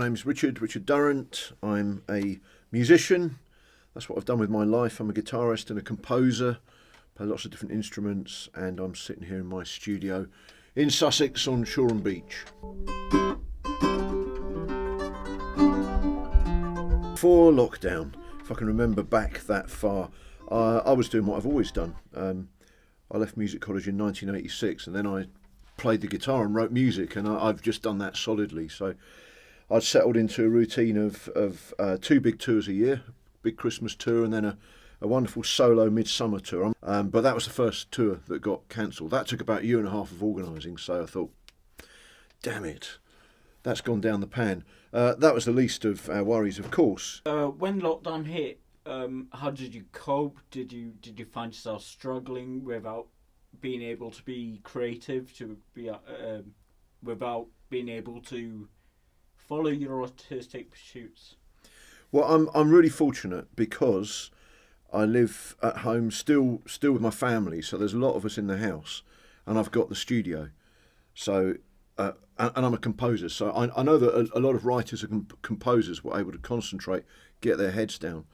name's Richard Durrant. I'm a musician. That's what I've done with my life. I'm a guitarist and a composer, play lots of different instruments, and I'm sitting here in my studio in Sussex on Shoreham Beach. Before lockdown, if I can remember back that far, I was doing what I've always done. I left music college in 1986, and then I played the guitar and wrote music, and I've just done that solidly. So I'd settled into a routine of 2 big tours a year, big Christmas tour, and then a wonderful solo midsummer tour. But that was the first tour that got cancelled. That took about a year and a half of organising, so I thought, damn it, that's gone down the pan. That was the least of our worries, of course. When lockdown hit, how did you cope? Did you find yourself struggling without being able to be creative, without being able to follow your artistic pursuits? Well, I'm really fortunate because I live at home still with my family, so there's a lot of us in the house, and I've got the studio. So, and I'm a composer, so I know that a lot of writers and composers were able to concentrate, get their heads down,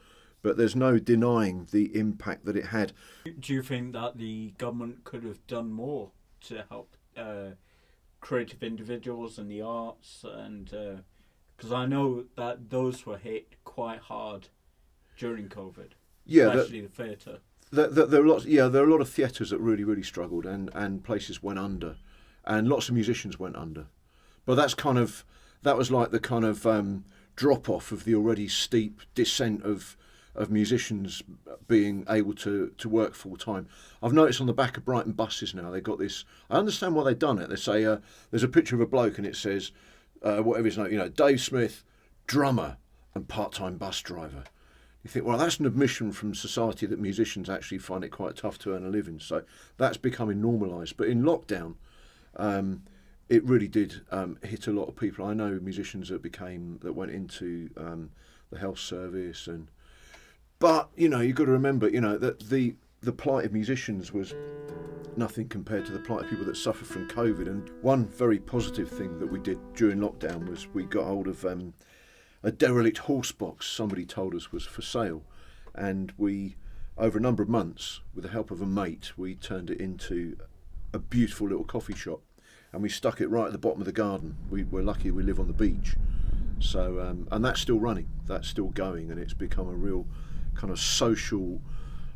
but there's no denying the impact that it had. Do you think that the government could have done more to help creative individuals in the arts? And because I know that those were hit quite hard during COVID, especially the theatre. There are lots. Yeah, there are a lot of theatres that really struggled, and places went under, and lots of musicians went under. But that was like the kind of drop off of the already steep descent of musicians being able to work full time. I've noticed on the back of Brighton buses now, they've got this. I understand why they've done it. They say there's a picture of a bloke and it says whatever his name, Dave Smith, drummer and part-time bus driver. You think, well, that's an admission from society that musicians actually find it quite tough to earn a living. So that's becoming normalised. But in lockdown, it really did hit a lot of people. I know musicians that went into the health service But, you've got to remember, that the plight of musicians was nothing compared to the plight of people that suffer from COVID. And one very positive thing that we did during lockdown was we got hold of a derelict horse box somebody told us was for sale. And we, over a number of months, with the help of a mate, we turned it into a beautiful little coffee shop. And we stuck it right at the bottom of the garden. We're lucky we live on the beach. So, and that's still running, that's still going, and it's become a real kind of social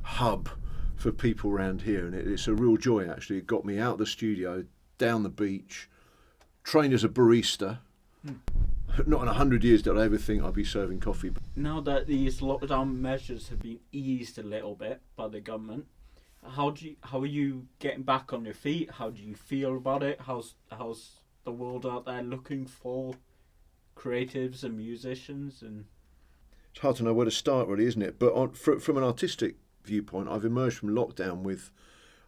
hub for people around here, and it's a real joy actually. It got me out of the studio, down the beach, trained as a barista. Not in 100 years did I ever think I'd be serving coffee. Now that these lockdown measures have been eased a little bit by the government, how are you getting back on your feet? How do you feel about it? How's the world out there looking for creatives and musicians? And it's hard to know where to start, really, isn't it? But from an artistic viewpoint, I've emerged from lockdown with...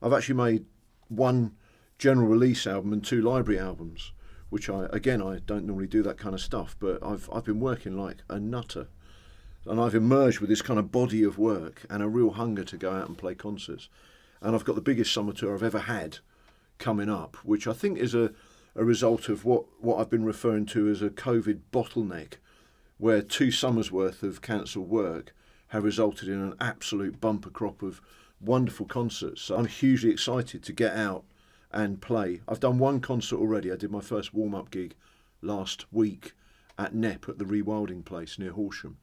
I've actually made 1 general release album and 2 library albums, which I don't normally do that kind of stuff, but I've been working like a nutter. And I've emerged with this kind of body of work and a real hunger to go out and play concerts. And I've got the biggest summer tour I've ever had coming up, which I think is a result of what I've been referring to as a COVID bottleneck, where 2 summers worth of cancelled work have resulted in an absolute bumper crop of wonderful concerts. So I'm hugely excited to get out and play. I've done 1 concert already. I did my first warm-up gig last week at Knepp at the Rewilding Place near Horsham,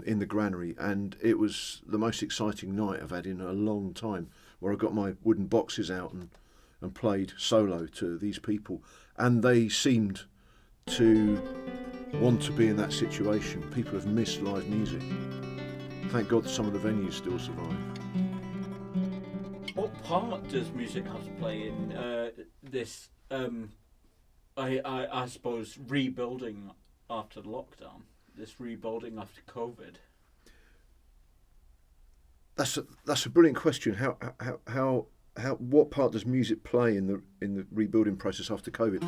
in the Granary, and it was the most exciting night I've had in a long time, where I got my wooden boxes out and played solo to these people, and they seemed to want to be in that situation. People have missed live music. Thank God some of the venues still survive. What part does music have to play in this, I suppose, rebuilding after the lockdown, this rebuilding after COVID? That's a brilliant question. How what part does music play in the rebuilding process after COVID?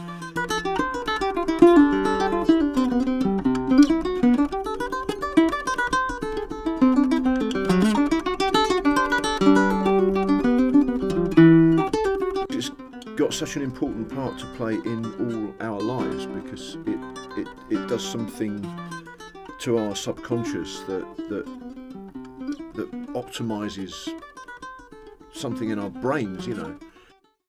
got such an important part to play in all our lives, because it does something to our subconscious that optimises something in our brains, you know.